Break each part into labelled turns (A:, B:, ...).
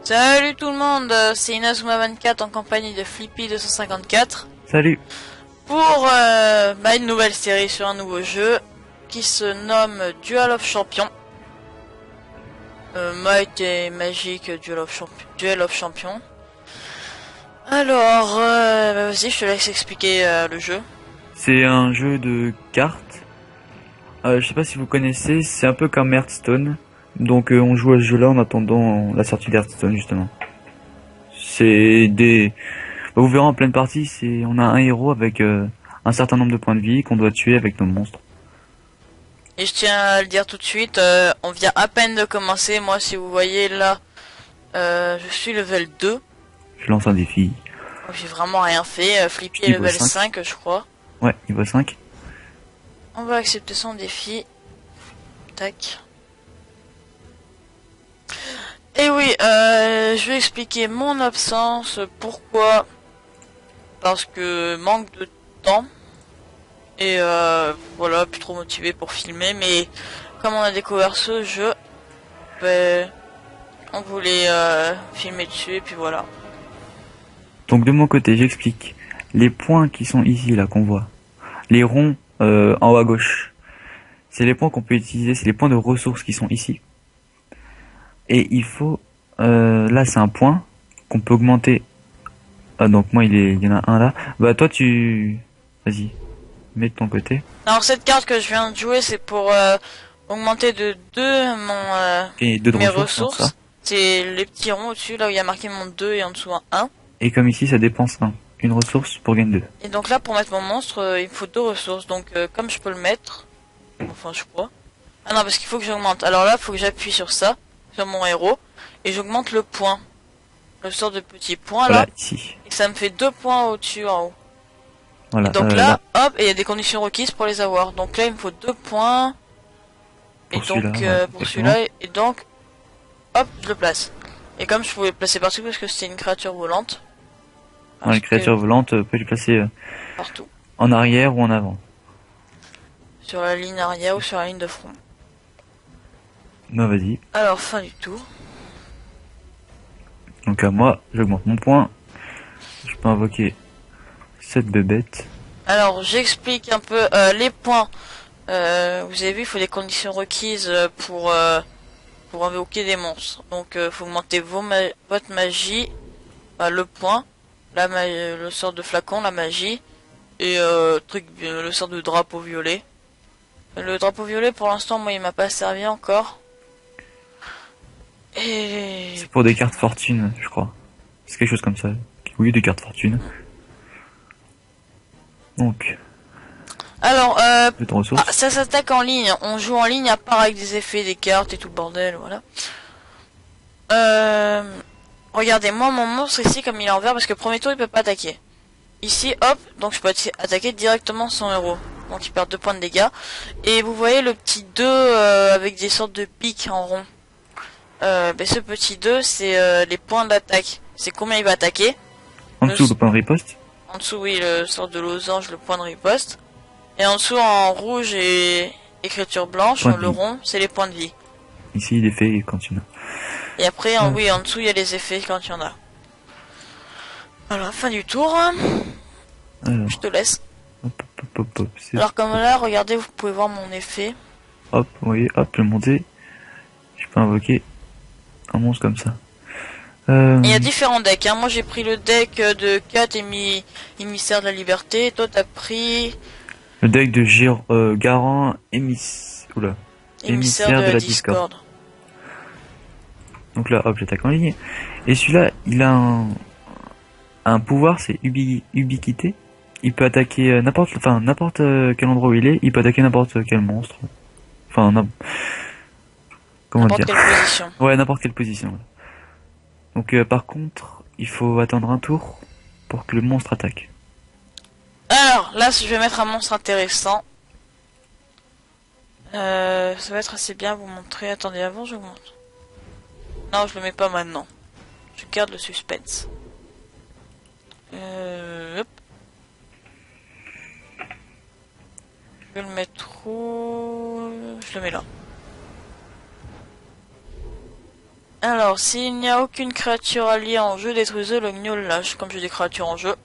A: Salut tout le monde, c'est Inazuma24 en compagnie de Flippy254
B: Salut.
A: pour une nouvelle série sur un nouveau jeu qui se nomme Duel of Champions. Might et Magic Duel of Champions. Alors, vas-y, je te laisse expliquer le jeu.
B: C'est un jeu de cartes. Je sais pas si vous connaissez, c'est un peu comme Hearthstone. Donc on joue à ce jeu-là en attendant la sortie d'Hearthstone justement. C'est des... Vous verrez en pleine partie, on a un héros avec un certain nombre de points de vie qu'on doit tuer avec nos monstres.
A: Et je tiens à le dire tout de suite, on vient à peine de commencer. Moi, si vous voyez là, je suis level 2.
B: Je lance un défi.
A: J'ai vraiment rien fait. Flippy est level 5, je crois.
B: Ouais, niveau 5.
A: On va accepter son défi. Tac. Et oui, je vais expliquer mon absence. Pourquoi? Parce que manque de temps. Et voilà, plus trop motivé pour filmer. Mais comme on a découvert ce jeu, ben, on voulait filmer dessus et puis voilà.
B: Donc de mon côté, j'explique. Les points qui sont ici, là, qu'on voit. Les ronds en haut à gauche. C'est les points qu'on peut utiliser, c'est les points de ressources qui sont ici. Et il faut... là, c'est un point qu'on peut augmenter. Ah, donc moi, il y en a un là. Bah toi, Vas-y, mets de ton côté.
A: Alors cette carte que je viens de jouer, c'est pour augmenter de 2
B: Et deux de
A: mes
B: ressources.
A: ressources. C'est les petits ronds au-dessus, là où il y a marqué mon 2 et en dessous un 1.
B: Et comme ici, ça dépense 1. Une ressource pour gagner 2.
A: Et donc là, pour mettre mon monstre, il me faut 2 ressources. Donc comme je peux le mettre... Enfin, je crois. Ah non, parce qu'il faut que j'augmente. Alors là, il faut que j'appuie sur ça, sur mon héros. Et j'augmente le point. Le sort de petit point
B: Voilà,
A: là.
B: ici.
A: Et ça me fait 2 points au-dessus, en haut.
B: Voilà,
A: Et donc là, hop, et il y a des conditions requises pour les avoir. Donc là, il me faut 2 points. Et
B: Pour
A: donc,
B: celui-là,
A: pour celui-là, et donc, hop, je le place. Et comme je pouvais le placer partout parce que c'était une créature volante.
B: les créatures volantes, peut les placer
A: partout.
B: en arrière ou en avant.
A: Sur la ligne arrière ou sur la ligne de front.
B: Non, vas-y.
A: Alors, fin du tour.
B: Donc à moi, j'augmente mon point. Je peux invoquer cette bébête.
A: Alors, j'explique un peu les points. Vous avez vu, il faut des conditions requises pour invoquer des monstres. Donc, faut augmenter votre magie, le point, le sort de flacon, la magie, et le sort de drapeau violet. Le drapeau violet, pour l'instant, moi, il m'a pas servi encore. Et...
B: C'est pour des cartes fortune, je crois. C'est quelque chose comme ça. Oui, des cartes fortune. Donc...
A: Alors,
B: ça
A: s'attaque en ligne. On joue en ligne à part avec des effets, des cartes et tout le bordel, voilà. Regardez, moi mon monstre ici, comme il est en vert, parce que premier tour il peut pas attaquer. Ici, hop, donc je peux attaquer directement son héros. Donc il perd 2 points de dégâts. Et vous voyez le petit 2 avec des sortes de pics en rond. Ce petit 2, c'est les points d'attaque. C'est combien il va attaquer.
B: En dessous, le point de riposte.
A: En dessous, oui, le sort de losange, le point de riposte. Et en dessous, en rouge et écriture blanche, le rond, c'est les points de vie.
B: Ici, il est fait quand il y en a.
A: Et après, en dessous, il y a les effets quand il y en a. Voilà, fin du tour. Alors, je te laisse.
B: Hop,
A: alors comme là, regardez, vous pouvez voir mon effet.
B: Hop, vous voyez, hop, je vais monter. Je peux invoquer un monstre comme ça.
A: Il y a différents decks, hein. Moi j'ai pris le deck de 4 émissaire de la liberté. Toi t'as pris...
B: Le deck de Garant émissaire de la discorde. Donc là, hop, j'attaque en ligne. Et celui-là, il a un pouvoir, c'est ubiquité. Il peut attaquer n'importe quel endroit où il est. Il peut attaquer n'importe quel monstre. Enfin, comment dire ?
A: N'importe quelle position.
B: Ouais, n'importe quelle position. Donc par contre, il faut attendre un tour pour que le monstre attaque.
A: Alors, là, je vais mettre un monstre intéressant. Ça va être assez bien à vous montrer. Attendez, avant, je vous montre. Non, je le mets pas maintenant. Je garde le suspense. Hop. Je vais le mettre où? Je le mets là. Alors, s'il n'y a aucune créature alliée en jeu, détruisez le gnoll lâche. Comme j'ai des créatures en jeu,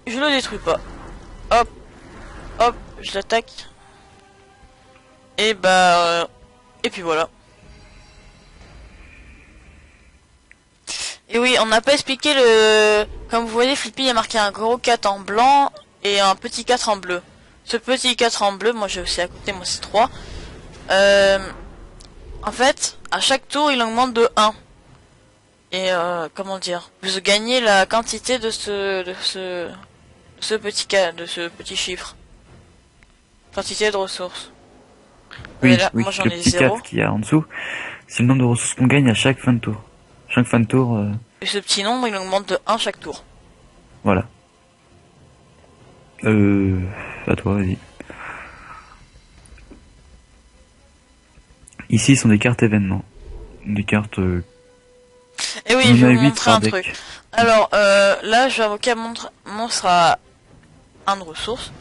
A: je le détruis pas. Hop, hop, je l'attaque. Et bah... et puis voilà. Et oui, on n'a pas expliqué le... Comme vous voyez, Flippy a marqué un gros 4 en blanc et un petit 4 en bleu. Ce petit 4 en bleu, moi j'ai aussi à côté, moi c'est 3. En fait, à chaque tour, il augmente de 1. Et comment dire, vous gagnez la quantité de ce petit chiffre. Quantité de ressources.
B: Oui,
A: Et là,
B: oui,
A: moi j'en
B: le
A: ai
B: petit
A: 0.
B: 4 qu'il y a en dessous, c'est le nombre de ressources qu'on gagne à chaque fin de tour. Chaque fin de tour,
A: Et ce petit nombre, il augmente de 1 chaque tour.
B: voilà. À toi, vas-y. Ici sont des cartes événements. Des cartes...
A: Et oui,
B: on
A: je
B: en a
A: vais vous
B: 8
A: montrer
B: par
A: un
B: deck.
A: truc. Alors, là, je vais invoquer un monstre à 1 de ressources.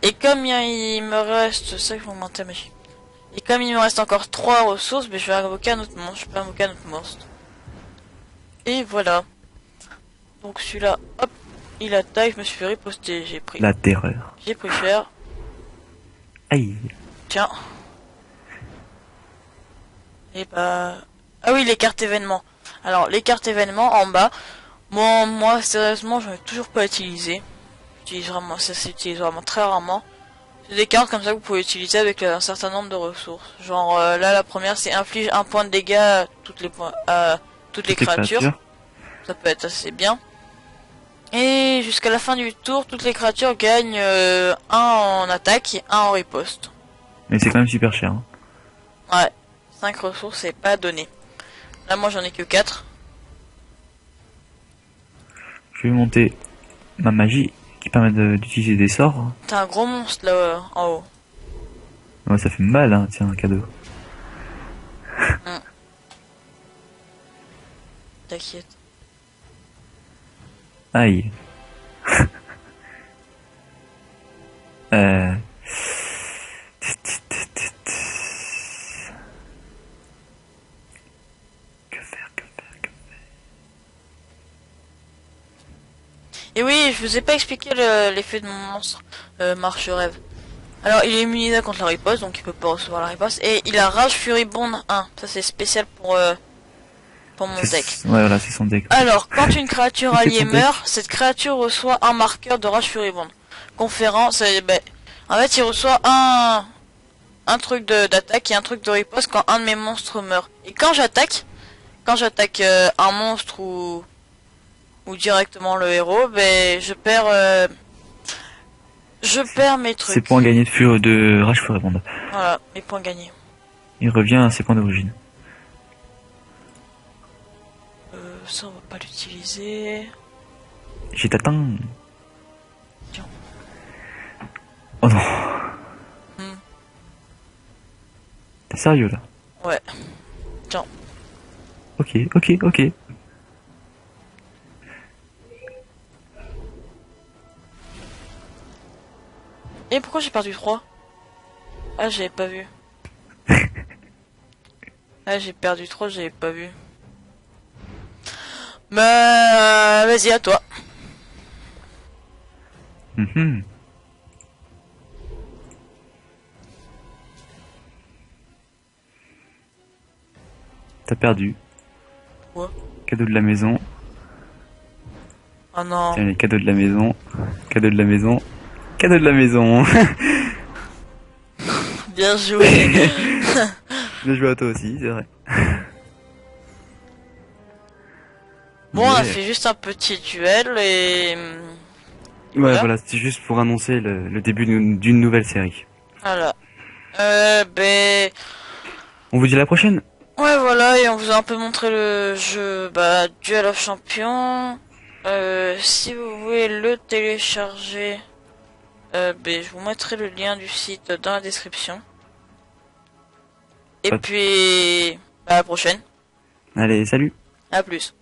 A: Et comme il me reste... Ça, il faut augmenter la magie. Et comme il me reste encore 3 ressources, ben, je vais invoquer un autre monstre. Je peux invoquer un autre monstre. Et voilà. Donc celui-là, hop, il attaque, je me suis fait riposter, j'ai pris.
B: La terreur.
A: J'ai pris cher.
B: Aïe.
A: Tiens. Et bah... Ah oui, les cartes événements. Alors, les cartes événements, en bas. Bon, moi, sérieusement, j'en ai toujours pas utilisé. J'utilise vraiment, ça s'utilise vraiment très rarement. C'est des cartes comme ça que vous pouvez utiliser avec un certain nombre de ressources. Genre, là, la première, c'est inflige 1 point de dégâts à toutes les créatures. Ça peut être assez bien. Et jusqu'à la fin du tour, toutes les créatures gagnent 1 en attaque et 1 en riposte.
B: Mais c'est quand même super cher. Hein.
A: Ouais, 5 ressources, c'est pas donné. Là, moi, j'en ai que 4.
B: Je vais monter ma magie qui permet d'utiliser des sorts.
A: T'as un gros monstre là en haut.
B: Ouais, ça fait mal, hein, tiens, un cadeau.
A: T'inquiète.
B: Aïe. euh... Que faire.
A: Et oui, je vous ai pas expliqué l'effet de mon monstre marche-rêve. Alors, il est immunisé contre la riposte, donc il peut pas recevoir la riposte. Et il a Rage Furibonde 1. Ça, c'est spécial pour mon deck.
B: Ouais, voilà, c'est son deck.
A: Alors, quand une créature
B: C'est
A: alliée
B: ton deck.
A: meurt, cette créature reçoit un marqueur de Rage Furibonde. Conférant, ben, en fait, il reçoit un truc d'attaque et un truc de riposte quand un de mes monstres meurt. Et quand j'attaque un monstre ou directement le héros, ben je perds mes trucs.
B: Ses points gagnés de Rage Furibonde.
A: Voilà, mes points gagnés.
B: Il revient à ses points d'origine.
A: Ça on va pas l'utiliser.
B: J'ai t'atteint.
A: Tiens.
B: Oh non. T'es sérieux là?
A: Ouais. Tiens.
B: Ok.
A: Et pourquoi j'ai perdu 3? Ah, j'avais pas vu. Ah, j'ai perdu 3, j'avais pas vu. Bah, vas-y, à toi.
B: T'as perdu.
A: Quoi?
B: Cadeau de la maison.
A: Oh non.
B: Tiens, les cadeaux de la maison. Cadeau de la maison. Cadeau de la maison.
A: Bien joué.
B: Bien joué à toi aussi, c'est vrai.
A: Bon, on a fait juste un petit duel et...
B: Ouais, voilà, c'était juste pour annoncer le début d'une nouvelle série.
A: Voilà. Ben...
B: On vous dit à la prochaine.
A: Ouais, voilà, et on vous a un peu montré le jeu, bah, Duel of Champions. Si vous voulez le télécharger, ben, je vous mettrai le lien du site dans la description. Et puis, à la prochaine.
B: Allez, salut.
A: À plus.